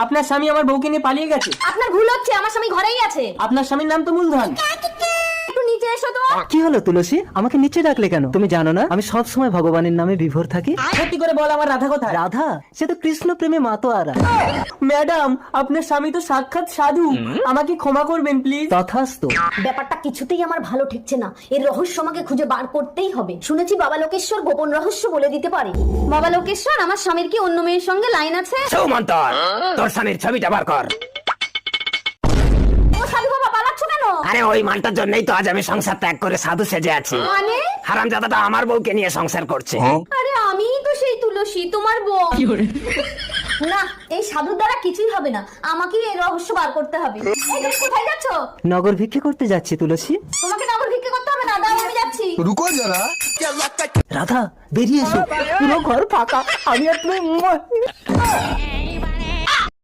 আপনার স্বামী আমার বউকে নিয়ে পালিয়ে গেছে। আপনার ভুল হচ্ছে, আমার স্বামী ঘরেই আছে। আপনার স্বামীর নাম তো মূলধন। একটু নিচে এসো তো। কি হলো তুলসী, আমাকে নিচে ডাকলে কেন? তুমি জানো না আমি সব সময় ভগবানের নামে বিভোর থাকি? সত্যি করে বল, আমার রাধা কোথায়? রাধা সে তো কৃষ্ণ প্রেমে মাতোয়ারা। ম্যাডাম, আপনার স্বামী তো সাক্ষাৎ সাধু, আমাকে ক্ষমা করবেন প্লিজ। তথাস্তু। ব্যাপারটা কিছুতেই আমার ভালো ঠেকছে না, এর রহস্য আমাকে খুঁজে বার করতেই হবে। শুনেছি বাবা লোকেশ্বর গোপন রহস্য বলে দিতে পারে। বাবা লোকেশ্বর, আমার স্বামীর কি অন্য মেয়ের সঙ্গে লাইন আছে? সুমন্তর, তোর স্বামীর ছবিটা বার কর। ও সাধু বাবা, পালাচ্ছ কেন? আরে ওই মালটার জন্যই তো আজ আমি সংসার ত্যাগ করে সাধু সেজে আছি। মানে? হারামজাদাটা আমার বউকে নিয়ে সংসার করছে। আরে আমিই তো সেই তুলসী, তোমার বউ। না, এই সাধুর দ্বারা কিছুই হবে না, আমাকে এই রহস্য বার করতে হবে। এই তুমি কোথায় যাচ্ছ? নগর ভিক্ষে করতে যাচ্ছি তুলসী। তোমাকে নগর ভিক্ষা করতে হবে না, দাও আমি যাচ্ছি। रुको जरा। রাধা বেরিয়ে এসো, পুরো ঘর ফাঁকা, আমি আর তুমি